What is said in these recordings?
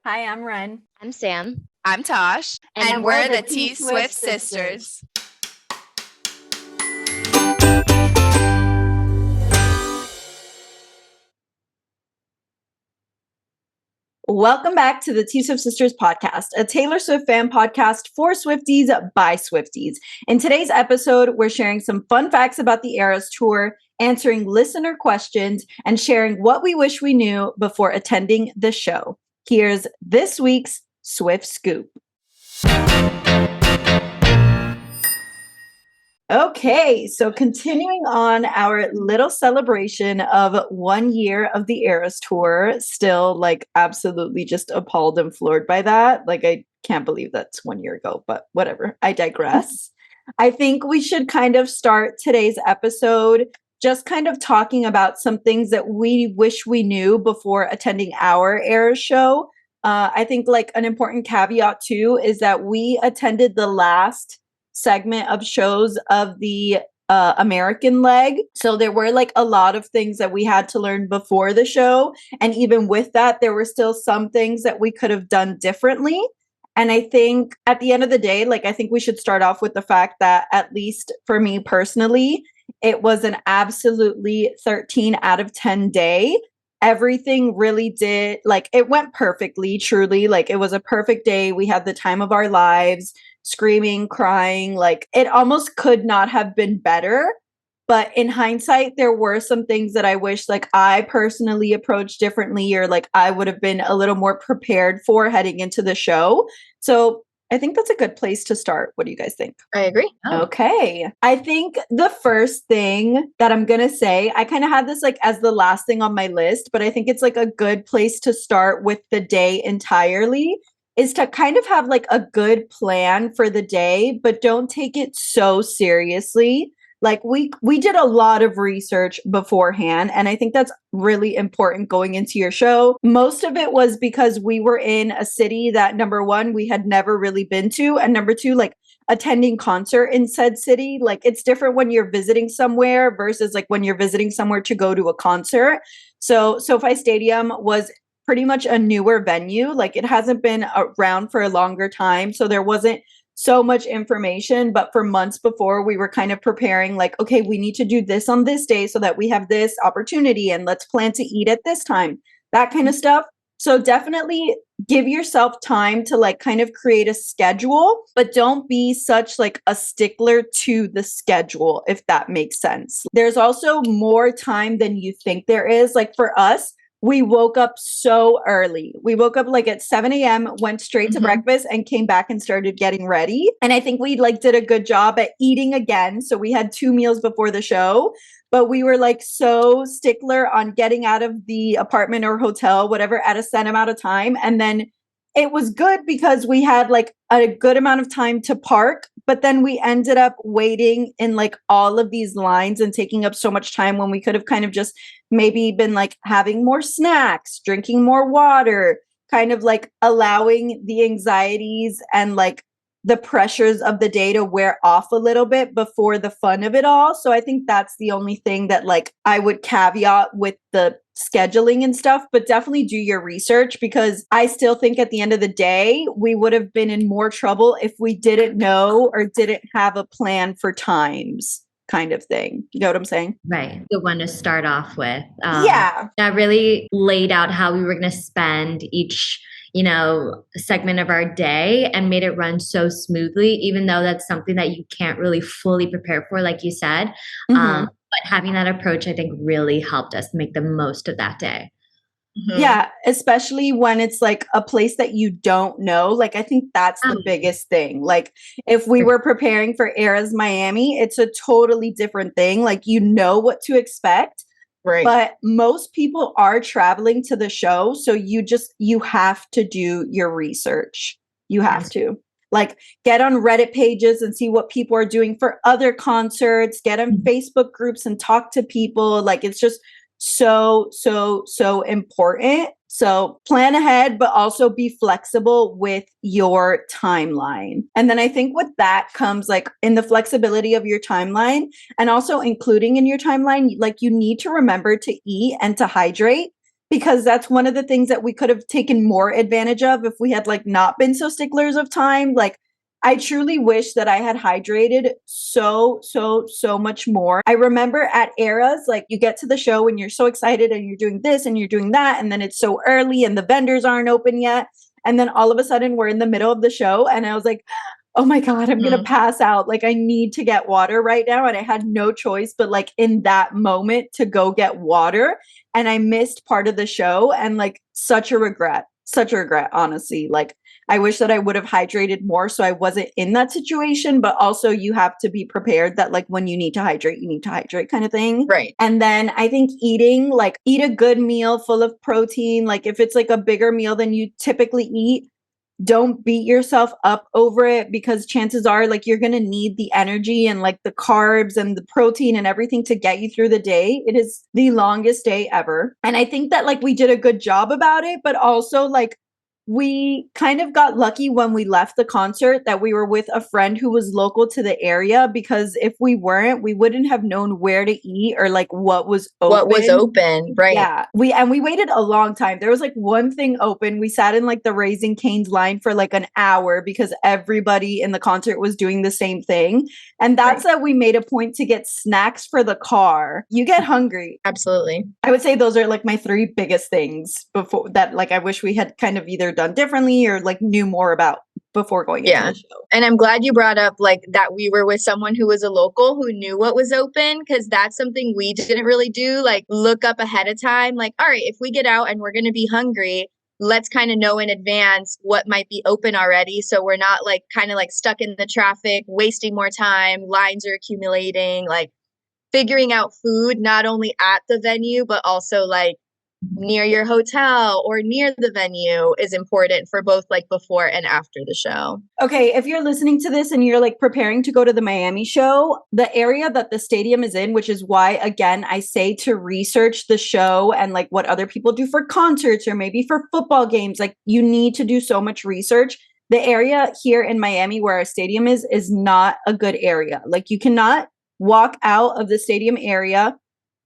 Hi, I'm Ren. I'm Sam. I'm Tosh. And we're we're the the T T-Swift Swift sisters. Welcome back to the T-Swift Sisters podcast, a Taylor Swift fan podcast for Swifties by Swifties. In today's episode, we're sharing some fun facts about the ERAS tour, answering listener questions, and sharing what we wish we knew before attending the show. Here's this week's Swift Scoop. Okay, so continuing on our little celebration of 1 year of the ERAS tour, still absolutely just appalled and floored by that. I can't believe that's 1 year ago, but whatever, I digress. I think we should kind of start today's episode just kind of talking about some things that we wish we knew before attending our ERAS show. I think an important caveat too is that we attended the last segment of shows of the American leg. So there were a lot of things that we had to learn before the show. And even with that, there were still some things that we could have done differently. And I think at the end of the day, I think we should start off with the fact that, at least for me personally, it was an absolutely 13 out of 10 day. Everything really did, it went perfectly, truly. It was a perfect day. We had the time of our lives, screaming, crying, it almost could not have been better. But in hindsight, there were some things that I wish I personally approached differently, or I would have been a little more prepared for heading into the show. So I think that's a good place to start. What do you guys think? I agree. Okay. I think the first thing that I'm going to say, I kind of had this as the last thing on my list, but I think it's a good place to start with the day entirely, is to kind of have a good plan for the day, but don't take it so seriously. We did a lot of research beforehand, and I think that's really important going into your show. Most of it was because we were in a city that, number one, we had never really been to, and number two, attending concert in said city. It's different when you're visiting somewhere versus when you're visiting somewhere to go to a concert. So SoFi Stadium was pretty much a newer venue. It hasn't been around for a longer time, so there wasn't so much information. But for months before, we were kind of preparing okay, we need to do this on this day so that we have this opportunity, and let's plan to eat at this time, that kind of stuff. So definitely give yourself time to kind of create a schedule, but don't be such a stickler to the schedule, if that makes sense. There's also more time than you think there is. For us, we woke up so early. We woke up at 7 a.m., went straight to breakfast, and came back and started getting ready. And I think we did a good job at eating again. So we had 2 meals before the show, but we were so stickler on getting out of the apartment or hotel, whatever, at a set amount of time. And then it was good because we had a good amount of time to park, but then we ended up waiting in all of these lines and taking up so much time when we could have kind of just maybe been having more snacks, drinking more water, kind of allowing the anxieties and the pressures of the day to wear off a little bit before the fun of it all. So I think that's the only thing that I would caveat with the scheduling and stuff, but definitely do your research, because I still think at the end of the day, we would have been in more trouble if we didn't know or didn't have a plan for times, kind of thing. You know what I'm saying? Right. The one to start off with. Yeah. That really laid out how we were going to spend each segment of our day and made it run so smoothly, even though that's something that you can't really fully prepare for, like you said. But having that approach, I think, really helped us make the most of that day. Yeah, especially when it's a place that you don't know. I think that's the biggest thing. If we were preparing for ERAS Miami, it's a totally different thing. You know what to expect. Right. But most people are traveling to the show, so you have to do your research. You have to. Get on Reddit pages and see what people are doing for other concerts, get on Facebook groups and talk to people. It's just so important. So plan ahead, but also be flexible with your timeline. And then I think with that comes in the flexibility of your timeline, and also including in your timeline, you need to remember to eat and to hydrate, because that's one of the things that we could have taken more advantage of if we had like not been so sticklers of time. Like I truly wish that I had hydrated so much more. I remember at ERAS, like you get to the show and you're so excited and you're doing this and you're doing that, and then it's so early and the vendors aren't open yet. And then all of a sudden we're in the middle of the show and I was like, oh my God, I'm going to pass out. Like I need to get water right now. And I had no choice but like in that moment to go get water. And I missed part of the show and like such a regret, honestly. Like I wish that I would have hydrated more so I wasn't in that situation, but also you have to be prepared that like when you need to hydrate, you need to hydrate kind of thing. Right. And then I think eating, like eat a good meal full of protein. Like if it's like a bigger meal than you typically eat, don't beat yourself up over it because chances are like you're going to need the energy and like the carbs and the protein and everything to get you through the day. It is the longest day ever. And I think that like we did a good job about it, but also like we kind of got lucky when we left the concert that we were with a friend who was local to the area, because if we weren't, we wouldn't have known where to eat or like what was open. What was open, right? Yeah. We waited a long time. There was like one thing open. We sat in like the Raising Cane's line for like an hour because everybody in the concert was doing the same thing. And that's that we made a point to get snacks for the car. You get hungry. Absolutely. I would say those are like my three biggest things before that, like I wish we had kind of either done differently or like knew more about before going into the show. And I'm glad you brought up like that we were with someone who was a local who knew what was open, because that's something we didn't really do. Like look up ahead of time, like, all right, if we get out and we're going to be hungry, let's kind of know in advance what might be open already. So we're not like kind of like stuck in the traffic, wasting more time, lines are accumulating, like figuring out food, not only at the venue, but also like near your hotel or near the venue is important for both like before and after the show. Okay, if you're listening to this and you're like preparing to go to the Miami show, the area that the stadium is in, which is why, again, I say to research the show and like what other people do for concerts or maybe for football games, like you need to do so much research. The area here in Miami where our stadium is not a good area. Like you cannot walk out of the stadium area.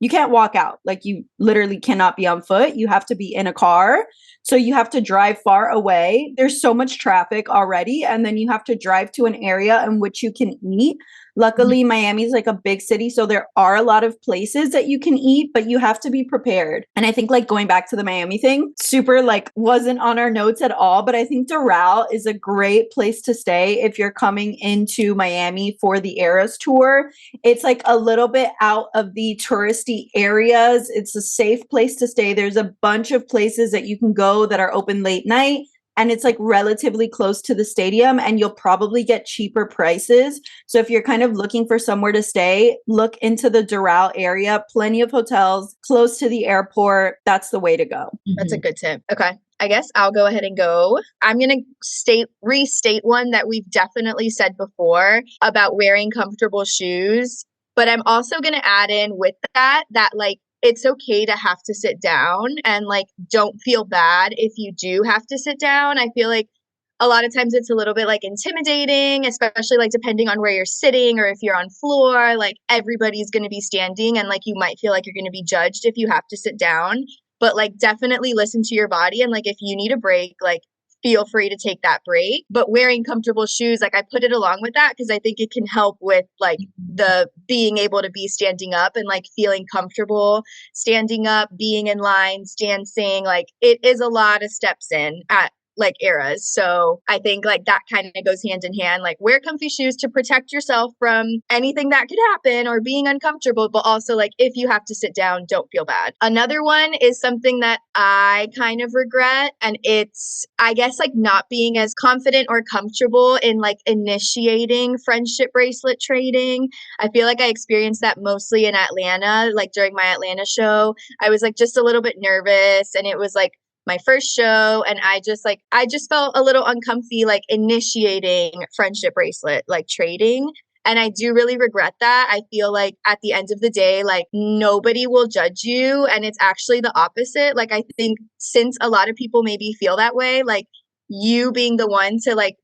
You can't walk out. Like you literally cannot be on foot. You have to be in a car. So you have to drive far away. There's so much traffic already. And then you have to drive to an area in which you can eat. Luckily, Miami is like a big city. So there are a lot of places that you can eat, but you have to be prepared. And I think like going back to the Miami thing, super like wasn't on our notes at all. But I think Doral is a great place to stay if you're coming into Miami for the ERAS tour. It's like a little bit out of the touristy areas. It's a safe place to stay. There's a bunch of places that you can go that are open late night. And it's like relatively close to the stadium and you'll probably get cheaper prices. So if you're kind of looking for somewhere to stay, look into the Doral area, plenty of hotels close to the airport. That's the way to go. That's a good tip. Okay. I guess I'll go ahead and go. I'm going to restate one that we've definitely said before about wearing comfortable shoes. But I'm also going to add in with that like, it's okay to have to sit down and like, don't feel bad if you do have to sit down. I feel like a lot of times it's a little bit like intimidating, especially like depending on where you're sitting or if you're on floor, like everybody's going to be standing and like you might feel like you're going to be judged if you have to sit down, but like definitely listen to your body. And like, if you need a break, like feel free to take that break. But wearing comfortable shoes, like I put it along with that because I think it can help with like the being able to be standing up and like feeling comfortable standing up, being in lines, dancing. Like it is a lot of steps in at like ERAS. So I think like that kind of goes hand in hand, like wear comfy shoes to protect yourself from anything that could happen or being uncomfortable, but also like if you have to sit down, don't feel bad. Another one is something that I kind of regret, and it's, I guess, like not being as confident or comfortable in like initiating friendship bracelet trading. I feel like I experienced that mostly in Atlanta, like during my Atlanta show. I was like just a little bit nervous, and it was like my first show, and I just felt a little uncomfy like initiating friendship bracelet like trading. And I do really regret that. I feel like at the end of the day, like nobody will judge you, and it's actually the opposite. Like I think since a lot of people maybe feel that way, like you being the one to like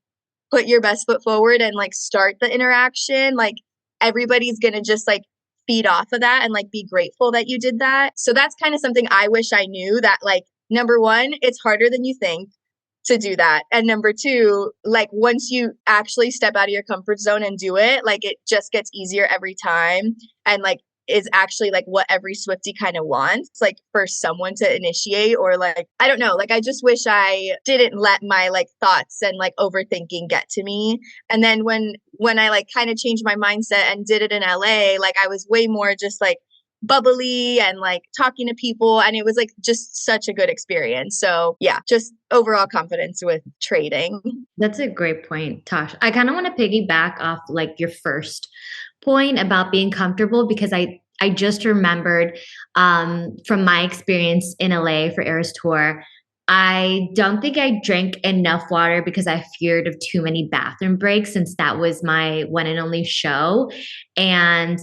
put your best foot forward and like start the interaction, like everybody's gonna just like feed off of that and like be grateful that you did that. So that's kind of something I wish I knew, that like, number one, it's harder than you think to do that. And number two, like once you actually step out of your comfort zone and do it, like it just gets easier every time. And like is actually like what every Swiftie kind of wants, like for someone to initiate, or like, I don't know, like I just wish I didn't let my like thoughts and like overthinking get to me. And then when I like kind of changed my mindset and did it in LA, like I was way more just like bubbly and like talking to people, and it was like just such a good experience. So yeah, just overall confidence with trading. That's a great point, Tosh. I kind of want to piggyback off like your first point about being comfortable, because I just remembered from my experience in LA for ERAS tour, I don't think I drank enough water because I feared of too many bathroom breaks, since that was my one and only show. And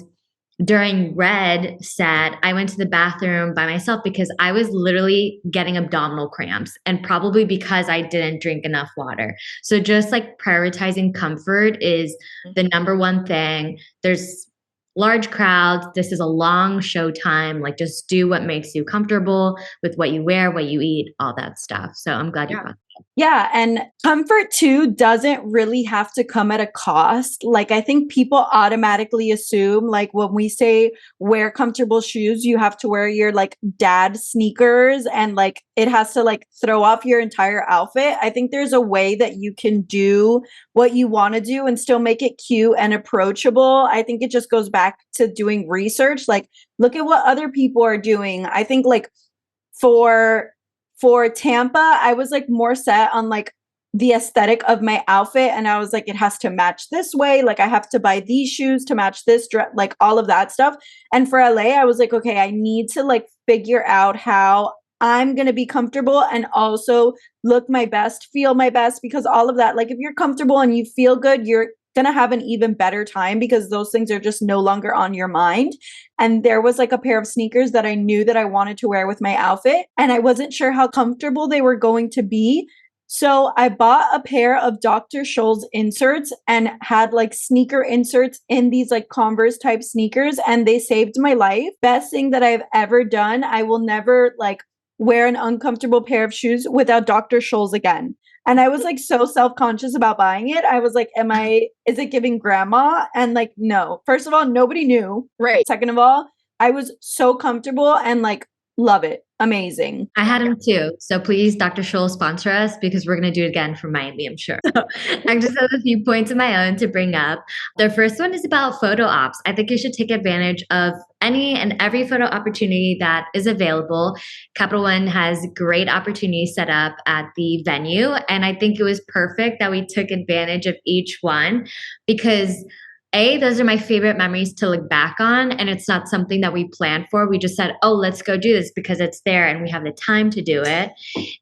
during Red set, I went to the bathroom by myself because I was literally getting abdominal cramps, and probably because I didn't drink enough water. So just like prioritizing comfort is the number one thing. There's large crowds. This is a long show time. Like just do what makes you comfortable with what you wear, what you eat, all that stuff. So I'm glad you brought that. Yeah. And comfort too doesn't really have to come at a cost. Like I think people automatically assume like when we say wear comfortable shoes, you have to wear your like dad sneakers and like it has to like throw off your entire outfit. I think there's a way that you can do what you want to do and still make it cute and approachable. I think it just goes back to doing research. Like look at what other people are doing. I think like for Tampa, I was like more set on like the aesthetic of my outfit. And I was like, it has to match this way. Like I have to buy these shoes to match this dress, like all of that stuff. And for LA, I was like, okay, I need to like figure out how I'm going to be comfortable and also look my best, feel my best, because all of that, like if you're comfortable and you feel good, you're going to have an even better time because those things are just no longer on your mind. And there was like a pair of sneakers that I knew that I wanted to wear with my outfit, and I wasn't sure how comfortable they were going to be. So I bought a pair of Dr. Scholl's inserts and had like sneaker inserts in these like Converse type sneakers, and they saved my life. Best thing that I've ever done. I will never like wear an uncomfortable pair of shoes without Dr. Scholl's again. And I was like so self-conscious about buying it. I was like, is it giving grandma? And like, no. First of all, nobody knew. Right. Second of all, I was so comfortable and like, love it. Amazing. I had them too. So please, Dr. Scholl, sponsor us because we're going to do it again for Miami, I'm sure. So I just have a few points of my own to bring up. The first one is about photo ops. I think you should take advantage of any and every photo opportunity that is available. Capital One has great opportunities set up at the venue. And I think it was perfect that we took advantage of each one because those are my favorite memories to look back on. And it's not something that we planned for. We just said, oh, let's go do this because it's there and we have the time to do it.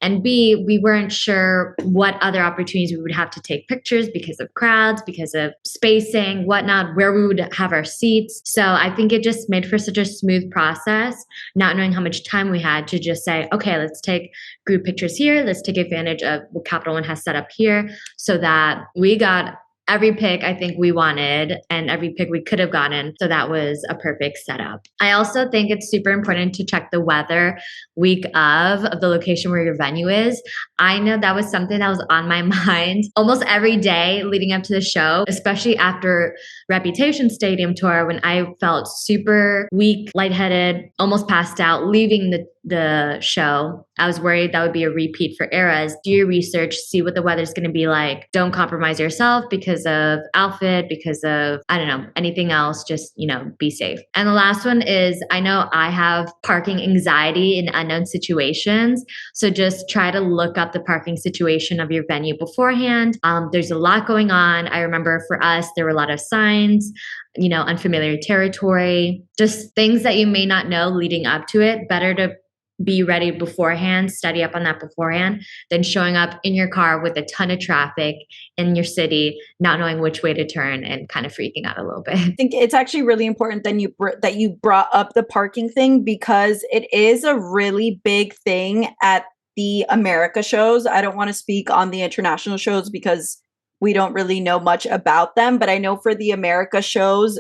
And B, we weren't sure what other opportunities we would have to take pictures because of crowds, because of spacing, whatnot, where we would have our seats. So I think it just made for such a smooth process, not knowing how much time we had to just say, okay, let's take group pictures here. Let's take advantage of what Capital One has set up here so that we got every pick I think we wanted and every pick we could have gotten. So that was a perfect setup. I also think it's super important to check the weather week of the location where your venue is. I know that was something that was on my mind almost every day leading up to the show, especially after Reputation Stadium tour when I felt super weak, lightheaded, almost passed out leaving the show. I was worried that would be a repeat for ERAS. Do your research, see what the weather's going to be like. Don't compromise yourself because of outfit, because of, I don't know, anything else. Just, be safe. And the last one is, I know I have parking anxiety in unknown situations. So just try to look up the parking situation of your venue beforehand. There's a lot going on. I remember for us, there were a lot of signs, unfamiliar territory, just things that you may not know leading up to it. Better to be ready beforehand, study up on that beforehand, than showing up in your car with a ton of traffic in your city, not knowing which way to turn and kind of freaking out a little bit. I think it's actually really important that you brought up the parking thing because it is a really big thing at the America shows. I don't want to speak on the international shows because we don't really know much about them, but I know for the America shows,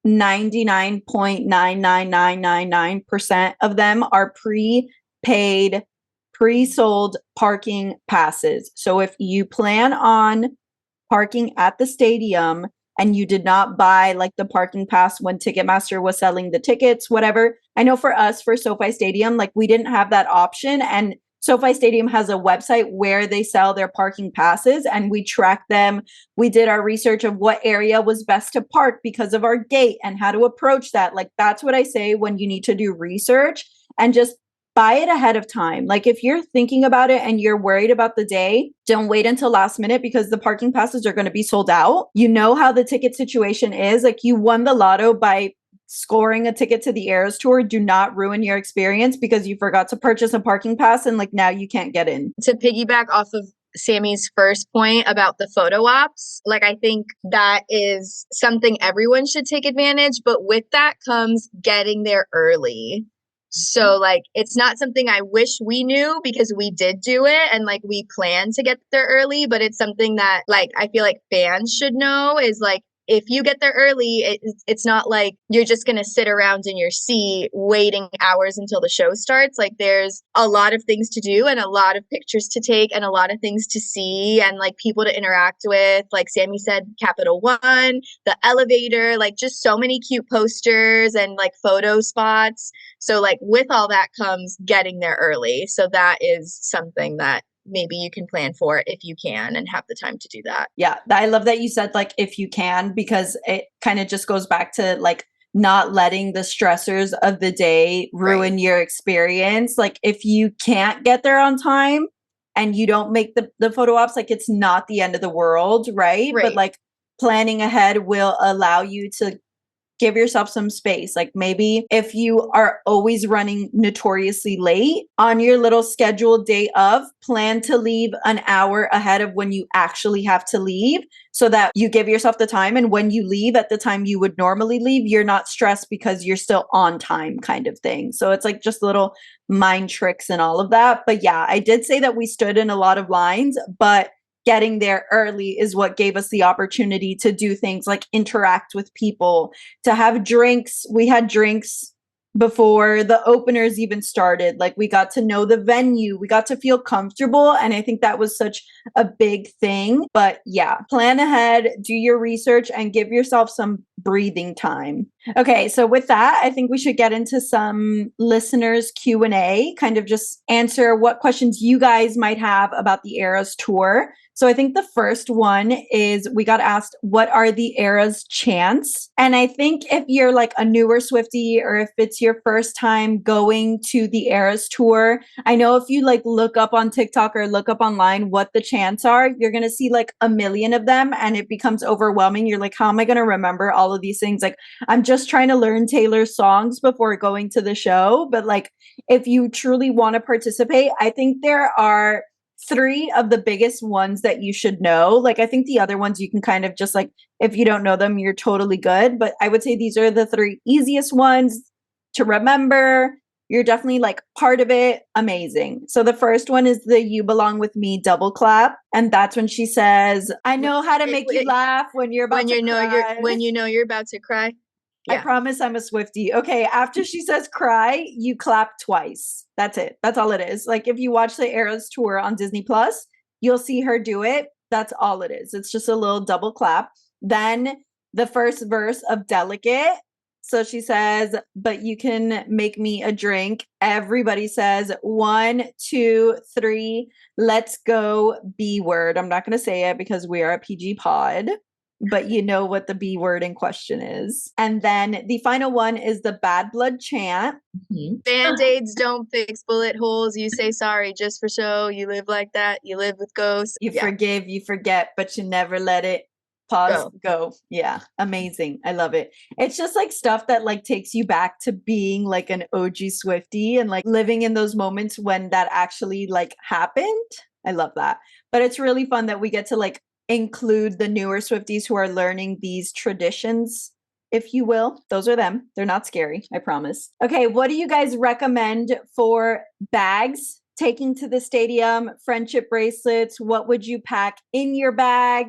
99.99999% of them are prepaid, pre-sold parking passes. So if you plan on parking at the stadium and you did not buy like the parking pass when Ticketmaster was selling the tickets, whatever. I know for us, for SoFi Stadium, like we didn't have that option. And SoFi Stadium has a website where they sell their parking passes and we track them. We did our research of what area was best to park because of our gate and how to approach that. Like that's what I say when you need to do research and just buy it ahead of time. Like if you're thinking about it and you're worried about the day, don't wait until last minute because the parking passes are going to be sold out. You know how the ticket situation is. Like you won the lotto by scoring a ticket to the ERAS tour. Do not ruin your experience because you forgot to purchase a parking pass and like now you can't get in. To piggyback off of Sammy's first point about the photo ops, like I think that is something everyone should take advantage, but with that comes getting there early. So like it's not something I wish we knew because we did do it and like we planned to get there early, but it's something that like I feel like fans should know is like if you get there early, it's not like you're just going to sit around in your seat waiting hours until the show starts. Like there's a lot of things to do and a lot of pictures to take and a lot of things to see and like people to interact with. Like Sammy said, Capital One, the elevator, like just so many cute posters and like photo spots. So like with all that comes getting there early. So that is something that maybe you can plan for if you can and have the time to do that. Yeah, I love that you said like if you can, because it kind of just goes back to like not letting the stressors of the day ruin your experience. Like if you can't get there on time and you don't make the photo ops, like it's not the end of the world, right? But like planning ahead will allow you to give yourself some space. Like maybe if you are always running notoriously late on your little scheduled day of, plan to leave an hour ahead of when you actually have to leave so that you give yourself the time. And when you leave at the time you would normally leave, you're not stressed because you're still on time kind of thing. So it's like just little mind tricks and all of that. But yeah, I did say that we stood in a lot of lines, but getting there early is what gave us the opportunity to do things like interact with people, to have drinks. We had drinks before the openers even started. Like we got to know the venue, we got to feel comfortable. And I think that was such a big thing. But yeah, plan ahead, do your research and give yourself some breathing time. Okay, so with that, I think we should get into some listeners Q&A, kind of just answer what questions you guys might have about the ERAS tour. So I think the first one is we got asked, what are the ERAS chants? And I think if you're like a newer Swiftie or if it's your first time going to the ERAS tour, I know if you like look up on TikTok or look up online what the chants are, you're going to see like a million of them and it becomes overwhelming. You're like, how am I going to remember all of these things? Like I'm just trying to learn Taylor's songs before going to the show. But like if you truly want to participate, I think there are 3 of the biggest ones that you should know. Like I think the other ones you can kind of just like, if you don't know them, you're totally good. But I would say these are the 3 easiest ones to remember. You're definitely like part of it. Amazing. So the first one is the You Belong With Me double clap. And that's when she says, I know how to make you laugh when you're about to cry. When you know you're about to cry. Yeah. I promise I'm a Swiftie. Okay, after she says cry, you clap twice. That's it. That's all it is. Like if you watch the ERAS tour on Disney Plus, you'll see her do it. That's all it is. It's just a little double clap. Then the first verse of Delicate. So she says, but you can make me a drink. Everybody says 1, 2, 3, let's go B word. I'm not going to say it because we are a PG pod. But you know what the B word in question is. And then the final one is the bad blood chant. Band-aids don't fix bullet holes. You say sorry just for show. You live like that. You live with ghosts. You forgive, you forget, but you never let it go. Yeah, amazing. I love it. It's just like stuff that like takes you back to being like an OG Swiftie and like living in those moments when that actually like happened. I love that. But it's really fun that we get to like include the newer Swifties who are learning these traditions, if you will. Those are them. They're not scary, I promise. Okay, what do you guys recommend for bags taking to the stadium? Friendship bracelets? What would you pack in your bag?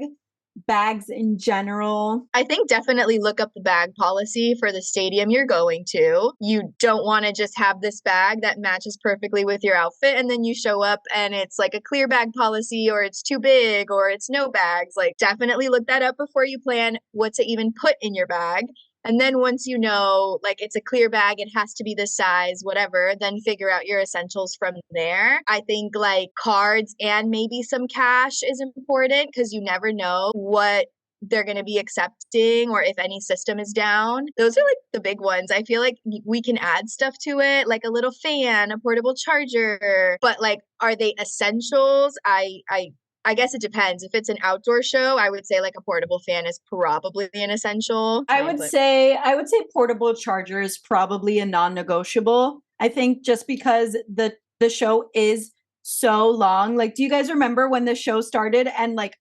bags in general? I think definitely look up the bag policy for the stadium you're going to. You don't want to just have this bag that matches perfectly with your outfit and then you show up and it's like a clear bag policy or it's too big or it's no bags. Like definitely look that up before you plan what to even put in your bag. And then once you know, like it's a clear bag, it has to be this size, whatever, then figure out your essentials from there. I think like cards and maybe some cash is important because you never know what they're going to be accepting or if any system is down. Those are like the big ones. I feel like we can add stuff to it, like a little fan, a portable charger, but like, are they essentials? I guess it depends. If it's an outdoor show, I would say like a portable fan is probably an essential. I would say portable charger is probably a non-negotiable. I think just because the show is so long. Like, do you guys remember when the show started and like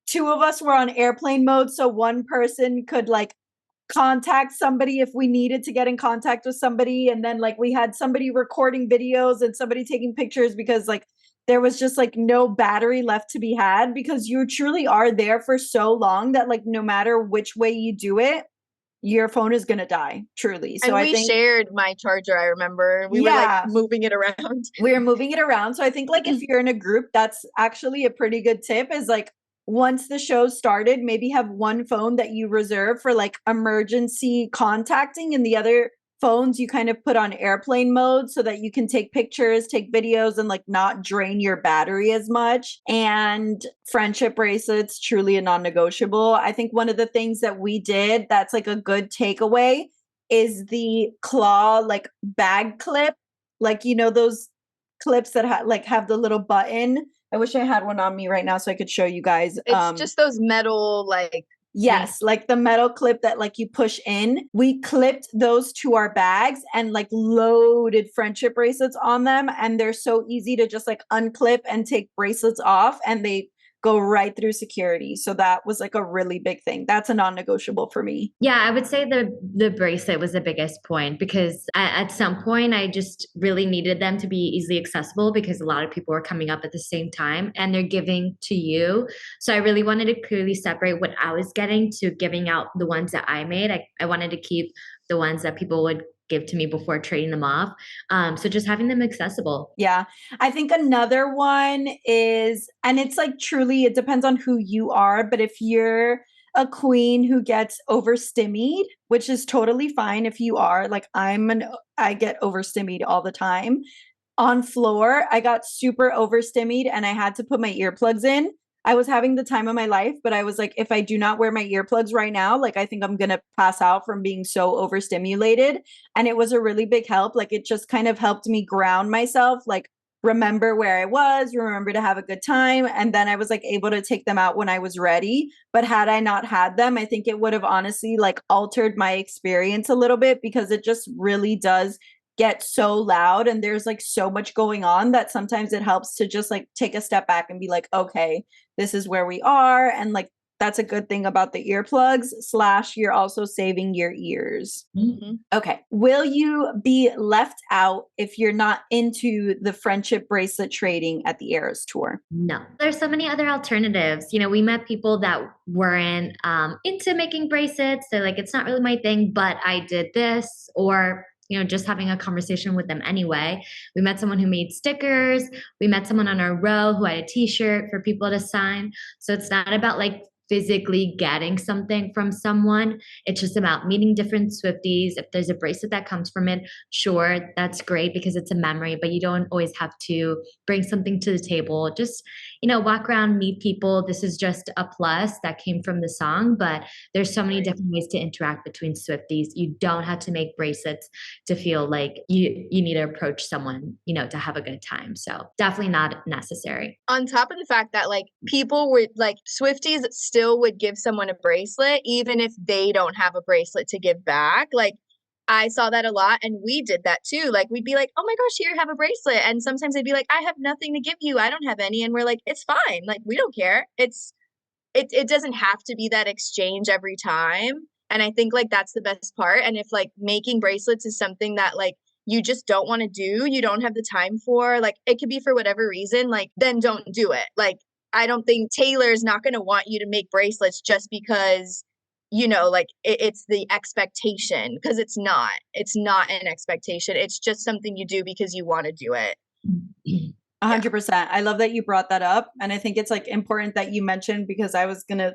two of us were on airplane mode, so one person could like contact somebody if we needed to get in contact with somebody, and then like we had somebody recording videos and somebody taking pictures because like there was just like no battery left to be had, because you truly are there for so long that like no matter which way you do it, your phone is gonna die, truly. So and we I think shared my charger, I remember. We were like moving it around. We were moving it around. So I think like if you're in a group, that's actually a pretty good tip, is like once the show started, maybe have one phone that you reserve for like emergency contacting, and the other phones you kind of put on airplane mode so that you can take pictures, take videos, and like not drain your battery as much. And friendship bracelets, truly a non-negotiable. I think one of the things that we did that's like a good takeaway is the claw like bag clip. Like, you know, those clips that have the little button. I wish I had one on me right now so I could show you guys. It's just those metal like Yes, like the metal clip that like you push in. We clipped those to our bags and like loaded friendship bracelets on them, and they're so easy to just like unclip and take bracelets off, and they go right through security. So that was like a really big thing. That's a non-negotiable for me. Yeah, I would say the bracelet was the biggest point, because at some point I just really needed them to be easily accessible, because a lot of people were coming up at the same time and they're giving to you. So I really wanted to clearly separate what I was getting to giving out the ones that I made. I wanted to keep the ones that people would give to me before trading them off. So just having them accessible. Yeah. I think another one is, and it's like truly, it depends on who you are, but if you're a queen who gets overstimmied, which is totally fine if you are, like I get overstimmied all the time. On floor, I got super overstimmied and I had to put my earplugs in. I was having the time of my life, but I was like, if I do not wear my earplugs right now, like I think I'm going to pass out from being so overstimulated. And it was a really big help. Like it just kind of helped me ground myself, like remember where I was, remember to have a good time. And then I was like able to take them out when I was ready. But had I not had them, I think it would have honestly like altered my experience a little bit, because it just really does get so loud and there's like so much going on that sometimes it helps to just like take a step back and be like, okay, this is where we are. And like that's a good thing about the earplugs / you're also saving your ears. Mm-hmm. Okay. Will you be left out if you're not into the friendship bracelet trading at the ERAS tour? No. There's so many other alternatives. You know, we met people that weren't into making bracelets. They're like, it's not really my thing, but I did this, or you know, just having a conversation with them anyway. We met someone who made stickers. We met someone on our row who had a t-shirt for people to sign. So it's not about like physically getting something from someone. It's just about meeting different Swifties. If there's a bracelet that comes from it, sure, that's great because it's a memory, but you don't always have to bring something to the table. Just, you know, walk around, meet people. This is just a plus that came from the song, but there's so many different ways to interact between Swifties. You don't have to make bracelets to feel like you need to approach someone, you know, to have a good time. So definitely not necessary. On top of the fact that like people were like Swifties still would give someone a bracelet even if they don't have a bracelet to give back. Like I saw that a lot, and we did that too. Like we'd be like, oh my gosh, here, have a bracelet. And sometimes they'd be like, I have nothing to give you, I don't have any. And we're like, it's fine, like we don't care. It doesn't have to be that exchange every time. And I think like that's the best part. And if like making bracelets is something that like you just don't want to do, you don't have the time for, like it could be for whatever reason, like then don't do it. Like I don't think Taylor's not going to want you to make bracelets just because, you know, like it's the expectation, because it's not an expectation. It's just something you do because you want to do it. 100%. I love that you brought that up. And I think it's like important that you mentioned, because I was going to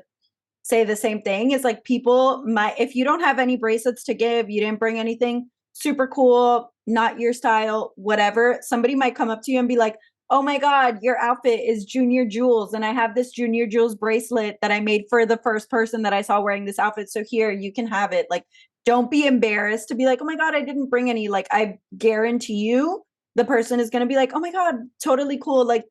say the same thing. Is like people might, if you don't have any bracelets to give, you didn't bring anything, super cool, not your style, whatever. Somebody might come up to you and be like, oh my God, your outfit is Junior Jewels. And I have this Junior Jewels bracelet that I made for the first person that I saw wearing this outfit. So here, you can have it. Like, don't be embarrassed to be like, oh my God, I didn't bring any. Like, I guarantee you, the person is going to be like, oh my God, totally cool. Like,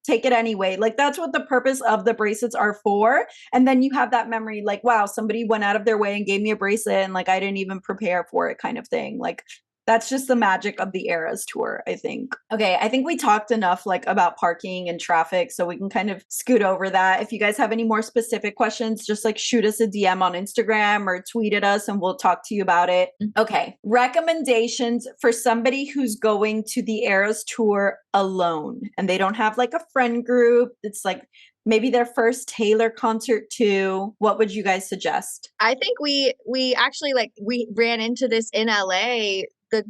take it anyway. Like, that's what the purpose of the bracelets are for. And then you have that memory, like, wow, somebody went out of their way and gave me a bracelet, and like, I didn't even prepare for it, kind of thing. Like, that's just the magic of the ERAS tour, I think. Okay, I think we talked enough like about parking and traffic, so we can kind of scoot over that. If you guys have any more specific questions, just like shoot us a DM on Instagram or tweet at us and we'll talk to you about it. Okay, recommendations for somebody who's going to the ERAS tour alone and they don't have like a friend group. It's like maybe their first Taylor concert too. What would you guys suggest? I think we actually, like, we ran into this in LA.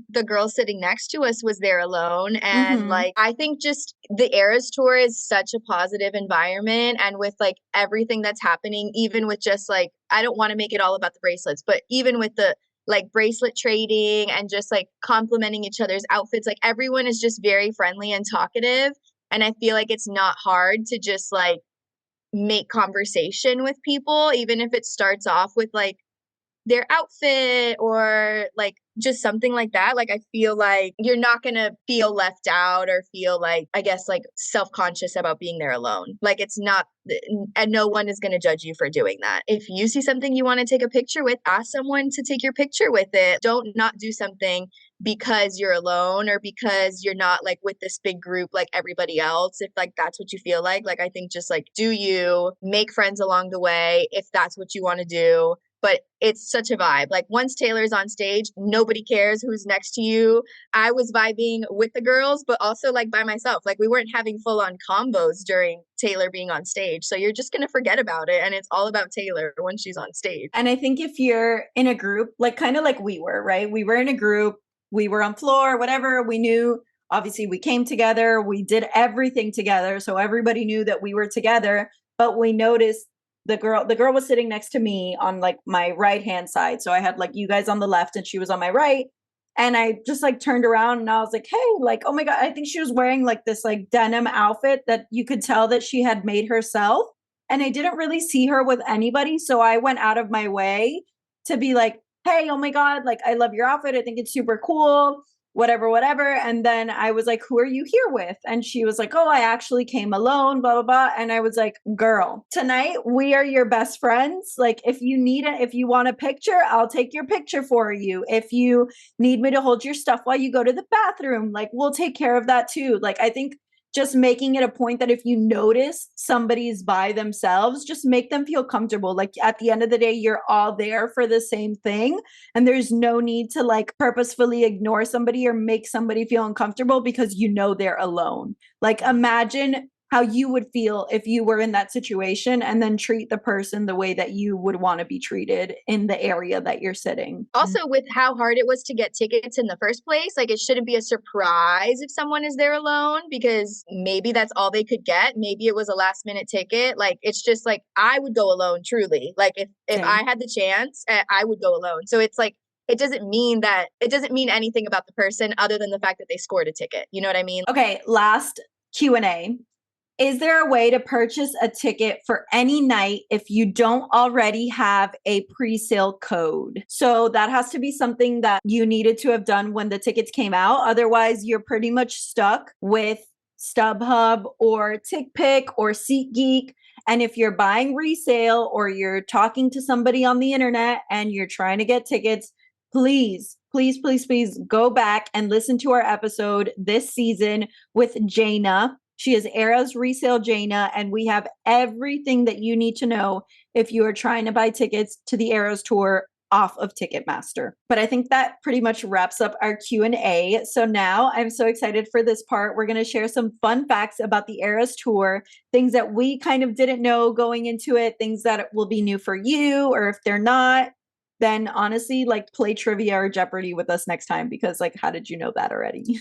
The girl sitting next to us was there alone. And like, I think just the ERAS tour is such a positive environment. And with like everything that's happening, even with just like, I don't want to make it all about the bracelets, but even with the like bracelet trading and just like complimenting each other's outfits, like everyone is just very friendly and talkative. And I feel like it's not hard to just like make conversation with people, even if it starts off with like their outfit or like just something like that. Like, I feel like you're not going to feel left out or feel like, I guess, like self-conscious about being there alone. Like, it's not, and no one is going to judge you for doing that. If you see something you want to take a picture with, ask someone to take your picture with it. Don't not do something because you're alone or because you're not like with this big group like everybody else. If like that's what you feel like I think just like do you, make friends along the way if that's what you want to do. But it's such a vibe. Like, once Taylor's on stage, nobody cares who's next to you. I was vibing with the girls, but also like by myself. Like, we weren't having full on combos during Taylor being on stage. So you're just going to forget about it. And it's all about Taylor when she's on stage. And I think if you're in a group, like kind of like we were, right? We were in a group, we were on floor, whatever. We knew, obviously we came together, we did everything together. So everybody knew that we were together, but we noticed the girl was sitting next to me on like my right hand side. So I had like you guys on the left and she was on my right. And I just like turned around and I was like, hey, like, oh my God, I think she was wearing like this like denim outfit that you could tell that she had made herself. And I didn't really see her with anybody. So I went out of my way to be like, hey, oh my God, like, I love your outfit. I think it's super cool, whatever, whatever. And then I was like, who are you here with? And she was like, oh, I actually came alone, blah, blah, blah. And I was like, girl, tonight we are your best friends. Like, if you need it, if you want a picture, I'll take your picture for you. If you need me to hold your stuff while you go to the bathroom, like, we'll take care of that too. Like, I think just making it a point that if you notice somebody's by themselves, just make them feel comfortable. Like, at the end of the day, you're all there for the same thing. And there's no need to like purposefully ignore somebody or make somebody feel uncomfortable because you know they're alone. Like, imagine how you would feel if you were in that situation and then treat the person the way that you would want to be treated in the area that you're sitting. Also, with how hard it was to get tickets in the first place, like, it shouldn't be a surprise if someone is there alone because maybe that's all they could get. Maybe it was a last minute ticket. Like, it's just like, I would go alone, truly. Like, if I had the chance, I would go alone. So it's like, it doesn't mean anything about the person other than the fact that they scored a ticket. You know what I mean? Okay, last Q&A. Is there a way to purchase a ticket for any night if you don't already have a pre-sale code? So that has to be something that you needed to have done when the tickets came out. Otherwise, you're pretty much stuck with StubHub or TickPick or SeatGeek. And if you're buying resale or you're talking to somebody on the internet and you're trying to get tickets, please, please, please, please go back and listen to our episode this season with Jaina. She is ERAS Resale Jaina, and we have everything that you need to know if you are trying to buy tickets to the ERAS tour off of Ticketmaster. But I think that pretty much wraps up our Q&A. So now I'm so excited for this part. We're going to share some fun facts about the ERAS tour, things that we kind of didn't know going into it, things that will be new for you, or if they're not, then honestly, like, play trivia or Jeopardy with us next time, because like, how did you know that already?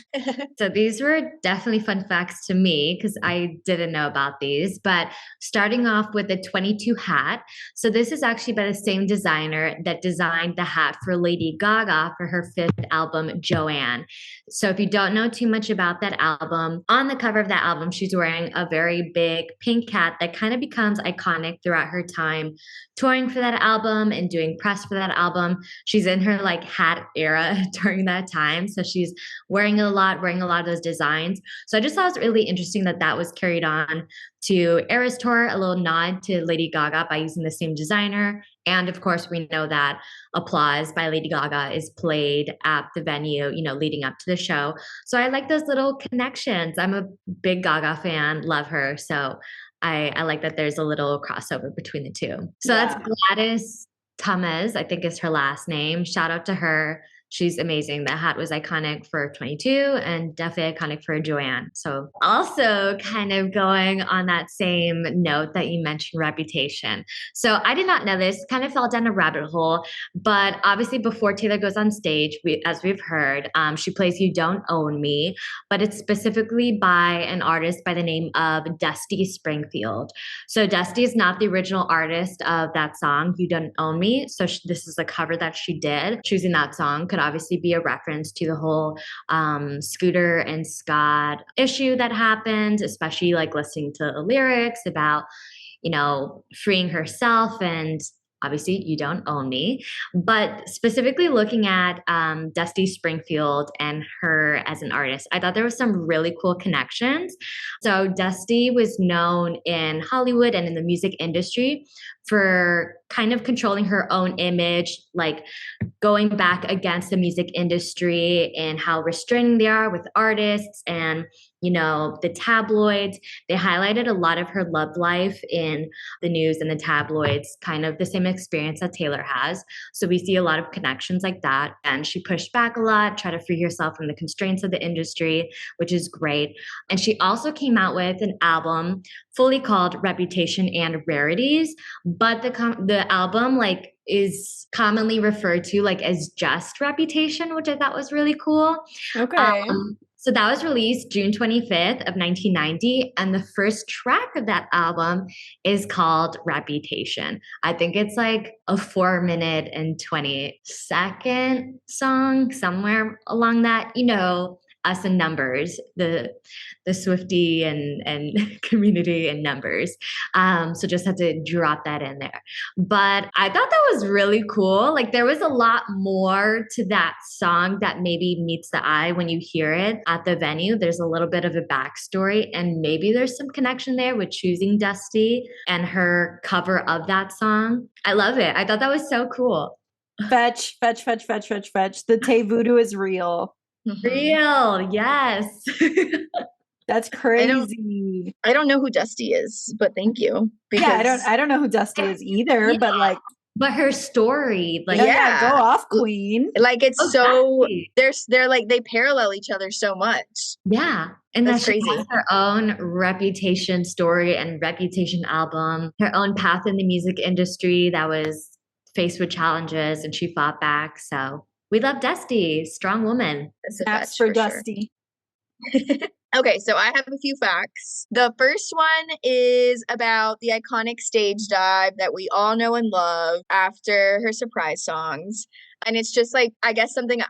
So these were definitely fun facts to me because I didn't know about these. But starting off with the 22 hat. So this is actually by the same designer that designed the hat for Lady Gaga for her 5th album, Joanne. So if you don't know too much about that album, on the cover of that album, she's wearing a very big pink hat that kind of becomes iconic throughout her time touring for that album and doing press for that album. She's in her like hat era during that time. So she's wearing a lot of those designs. So I just thought it was really interesting that that was carried on to ERAS Tour, a little nod to Lady Gaga by using the same designer. And of course, we know that Applause by Lady Gaga is played at the venue, you know, leading up to the show. So I like those little connections. I'm a big Gaga fan, love her. So I like that there's a little crossover between the two. So that's Gladys Thomas, I think is her last name. Shout out to her. She's amazing. That hat was iconic for 22 and definitely iconic for Joanne. So also kind of going on that same note that you mentioned, Reputation. So I did not know this, kind of fell down a rabbit hole, but obviously before Taylor goes on stage, as we've heard, she plays You Don't Own Me, but it's specifically by an artist by the name of Dusty Springfield. So Dusty is not the original artist of that song, You Don't Own Me. So this is a cover that she did. Choosing that song could obviously be a reference to the whole Scooter and Scott issue that happened, especially like listening to the lyrics about, you know, freeing herself and obviously You Don't Own Me. But specifically looking at Dusty Springfield and her as an artist, I thought there was some really cool connections. So Dusty was known in Hollywood and in the music industry for kind of controlling her own image, like going back against the music industry and how restraining they are with artists and, you know, the tabloids. They highlighted a lot of her love life in the news and the tabloids, kind of the same experience that Taylor has. So we see a lot of connections like that. And she pushed back a lot, tried to free herself from the constraints of the industry, which is great. And she also came out with an album fully called Reputation and Rarities, but the album like is commonly referred to like as just Reputation, which I thought was really cool. Okay. So that was released June 25th of 1990. And the first track of that album is called Reputation. I think it's like a 4-minute and 20-second song, somewhere along that, you know, us and numbers, the Swiftie and community and numbers. So just had to drop that in there. But I thought that was really cool. Like there was a lot more to that song that maybe meets the eye when you hear it at the venue. There's a little bit of a backstory and maybe there's some connection there with choosing Dusty and her cover of that song. I love it. I thought that was so cool. Fetch. The Tay voodoo is real. Real, yes. That's crazy. I don't know who Dusty is, but thank you. Yeah, I don't know who Dusty is either, Yeah. but like, but her story, like yeah, go off, queen. Like it's Exactly. so they're like they parallel each other so much. yeah, and That's that she crazy. has her own Reputation story and Reputation album, her own path in the music industry that was faced with challenges, and she fought back. So we love Dusty, strong woman. That's a Snaps fetch for sure. Dusty. Okay, so I have a few facts. The first one is about the iconic stage dive that we all know and love after her surprise songs. And it's just like, I guess something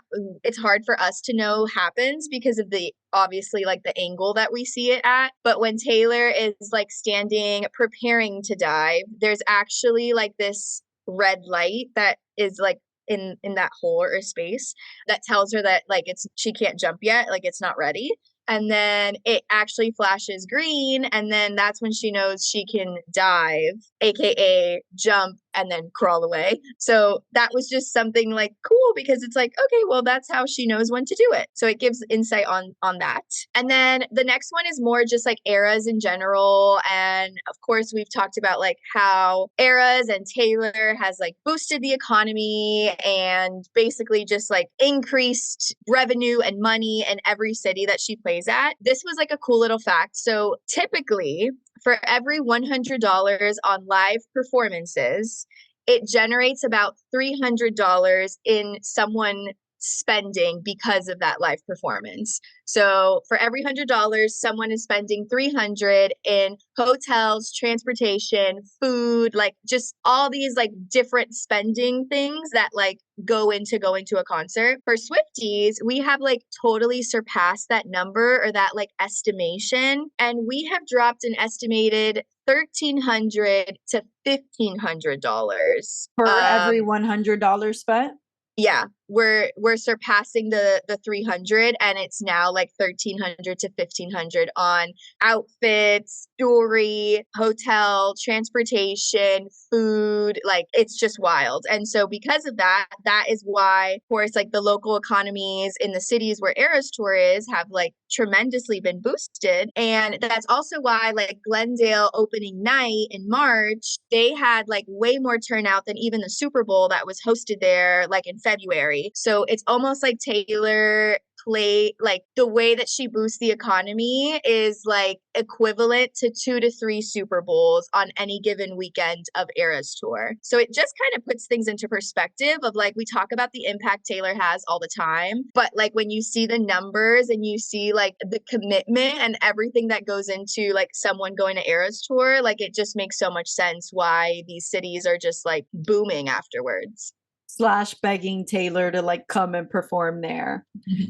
it's hard for us to know happens because of the obviously like the angle that we see it at. But when Taylor is like standing, preparing to dive, there's actually like this red light that is like in that hole or space that tells her that like she can't jump yet, like it's not ready. And then it actually flashes green, and then that's when she knows she can dive, aka jump and then crawl away. So that was just something like cool because it's like, okay, well, that's how she knows when to do it. So it gives insight on that. And then the next one is more just like ERAS in general. And of course, we've talked about like how ERAS and Taylor has like boosted the economy and basically just like increased revenue and money in every city that she plays at. This was like a cool little fact. So typically, for every $100 on live performances, it generates about $300 in someone spending because of that live performance. So for every $100, someone is spending $300 in hotels, transportation, food, like just all these like different spending things that like go into going to a concert. For Swifties, we have like totally surpassed that number or that like estimation, and we have dropped an estimated $1,300 to $1,500 For every $100 spent. Yeah, we're surpassing the 300, and it's now like 1,300 to 1,500 on outfits, jewelry, hotel, transportation, food. Like it's just wild. And so because of that, that is why, of course, like the local economies in the cities where ERAS Tour is have like tremendously been boosted. And that's also why like Glendale opening night in March, they had like way more turnout than even the Super Bowl that was hosted there like in February. So it's almost like Taylor play, like the way that she boosts the economy is like equivalent to 2 to 3 Super Bowls on any given weekend of ERAS Tour. So it just kind of puts things into perspective of like, we talk about the impact Taylor has all the time, but like when you see the numbers and you see like the commitment and everything that goes into like someone going to ERAS Tour, like it just makes so much sense why these cities are just like booming afterwards. / begging Taylor to like come and perform there.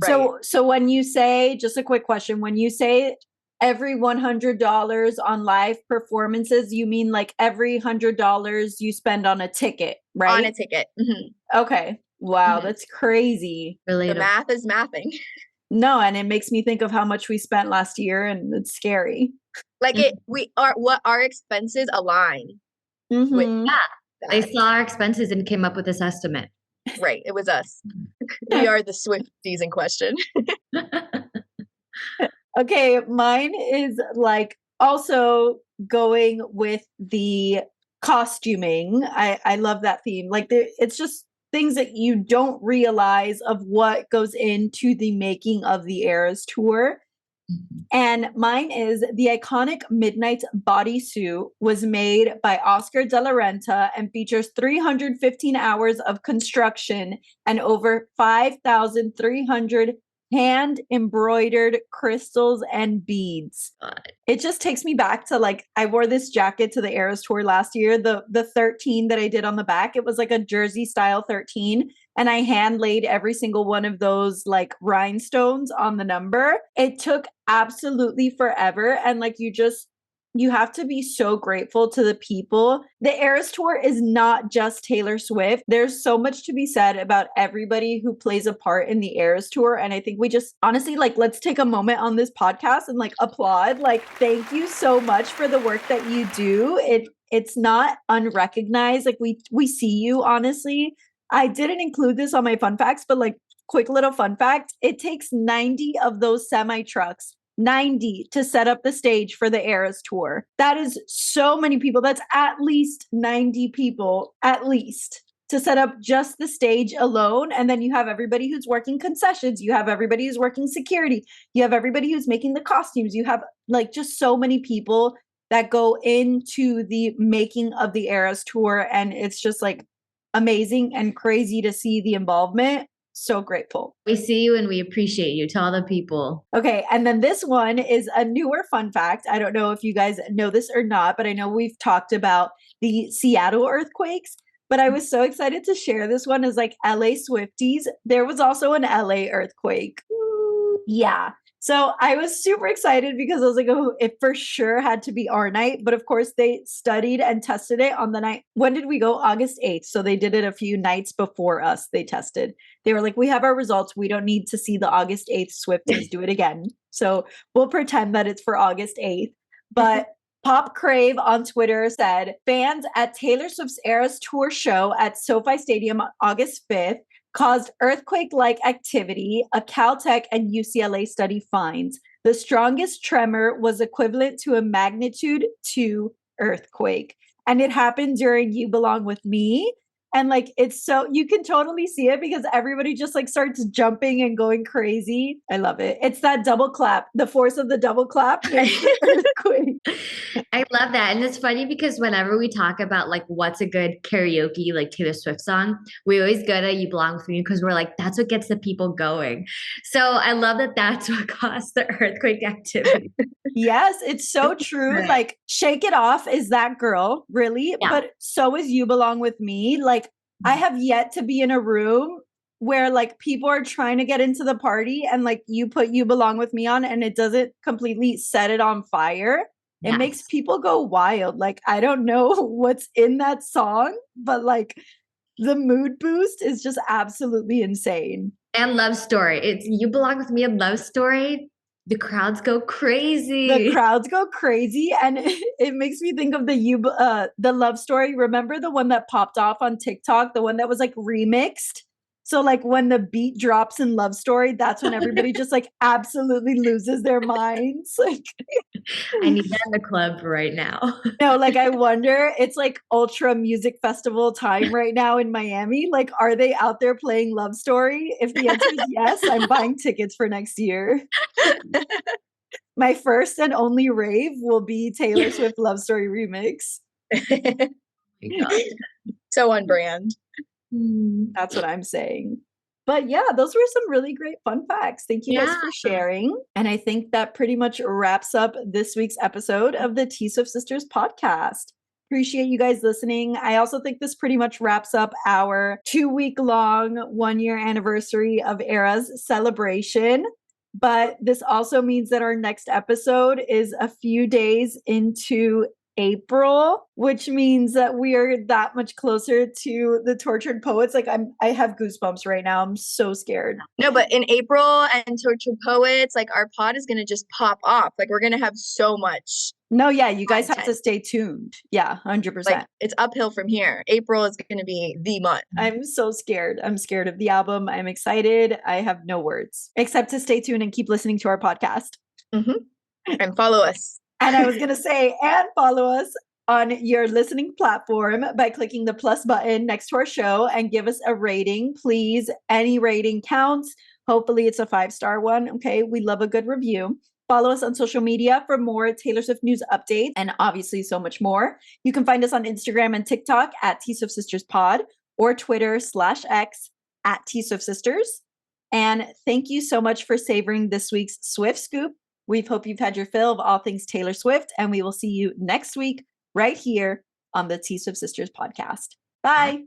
Right. So when you say, just a quick question, when you say every $100 on live performances, you mean like every $100 you spend on a ticket, right? On a ticket. Mm-hmm. Okay. Wow, Mm-hmm. That's crazy. Relatable. The math is mathing. No, and it makes me think of how much we spent last year, and it's scary. Like what our expenses align with. Mhm. Yeah. That. They saw our expenses and came up with this estimate. Right. It was us. We are the Swifties in question. Okay, mine is like also going with the costuming. I love that theme. Like it's just things that you don't realize of what goes into the making of the ERAS Tour. And mine is the iconic Midnight bodysuit was made by Oscar de la Renta and features 315 hours of construction and over 5,300 hand embroidered crystals and beads. It just takes me back to like, I wore this jacket to the ERAS Tour last year, the 13 that I did on the back. It was like a jersey style 13. And I hand laid every single one of those like rhinestones on the number. It took absolutely forever. And like you have to be so grateful to the people. The ERAS Tour is not just Taylor Swift. There's so much to be said about everybody who plays a part in the ERAS Tour. And I think we just honestly, like, let's take a moment on this podcast and like applaud. Like, thank you so much for the work that you do. It's not unrecognized. Like we see you, honestly. I didn't include this on my fun facts, but like quick little fun fact, it takes 90 of those semi trucks 90 to set up the stage for the ERAS Tour. That is so many people. That's at least 90 people, at least, to set up just the stage alone. And then you have everybody who's working concessions. You have everybody who's working security. You have everybody who's making the costumes. You have like just so many people that go into the making of the ERAS Tour. And it's just like amazing and crazy to see the involvement. So grateful. We see you and we appreciate you. Tell the people. Okay. And then this one is a newer fun fact. I don't know if you guys know this or not, but I know we've talked about the Seattle earthquakes, but I was so excited to share this one as like LA Swifties. There was also an LA earthquake. Yeah. So I was super excited because I was like, oh, it for sure had to be our night. But of course, they studied and tested it on the night. When did we go? August 8th. So they did it a few nights before us. They tested. They were like, we have our results. We don't need to see the August 8th Swifties do it again. So we'll pretend that it's for August 8th. But Pop Crave on Twitter said, fans at Taylor Swift's ERAS tour show at SoFi Stadium on August 5th caused earthquake-like activity, a Caltech and UCLA study finds. The strongest tremor was equivalent to a magnitude 2 earthquake. And it happened during You Belong With Me. And like, it's so, you can totally see it because everybody just like starts jumping and going crazy. I love it. It's that double clap, the force of the double clap. Earthquake. I love that. And it's funny because whenever we talk about like what's a good karaoke, like Taylor Swift song, we always go to You Belong With Me because we're like, that's what gets the people going. So I love that that's what caused the earthquake activity. Yes, it's so true. Like, Shake It Off is that girl, really. Yeah. But so is You Belong With Me. Like, I have yet to be in a room where like people are trying to get into the party and like you put You Belong With Me on and it doesn't completely set it on fire. It Yes. makes people go wild. Like, I don't know what's in that song, but like the mood boost is just absolutely insane. And Love Story. It's You Belong With Me and Love Story. The crowds go crazy. The crowds go crazy, and it makes me think of the Love Story. Remember the one that popped off on TikTok, the one that was like remixed? So like when the beat drops in Love Story, that's when everybody just like absolutely loses their minds. Like, I need that in the club right now. no, like I wonder, it's like ultra music festival time right now in Miami. Like, are they out there playing Love Story? If the answer is yes, I'm buying tickets for next year. My first and only rave will be Taylor Swift Love Story remix. Oh my God. So on brand. That's what I'm saying. But yeah, those were some really great fun facts. Thank you guys for sharing. And I think that pretty much wraps up this week's episode of the T Swift Sisters podcast. Appreciate you guys listening. I also think this pretty much wraps up our 2-week-long 1-year anniversary of ERAS celebration. But this also means that our next episode is a few days into April, which means that we are that much closer to the Tortured Poets. Like I have goosebumps right now. I'm so scared. No, but in April and Tortured Poets, like our pod is going to just pop off. Like we're going to have so much. No, yeah, you guys have to content. stay tuned. Yeah, 100%. Like it's uphill from here. April is going to be the month. I'm so scared. I'm scared of the album. I'm excited. I have no words except to stay tuned and keep listening to our podcast. And follow us. And I was going to say, and follow us on your listening platform by clicking the plus button next to our show and give us a rating, please. Any rating counts. Hopefully it's a 5-star one. Okay. We love a good review. Follow us on social media for more Taylor Swift news updates and obviously so much more. You can find us on Instagram and TikTok at T Swift Sisters Pod or Twitter/X at T Swift Sisters. And thank you so much for savoring this week's Swift Scoop. We hope you've had your fill of all things Taylor Swift, and we will see you next week right here on the T Swift Sisters podcast. Bye.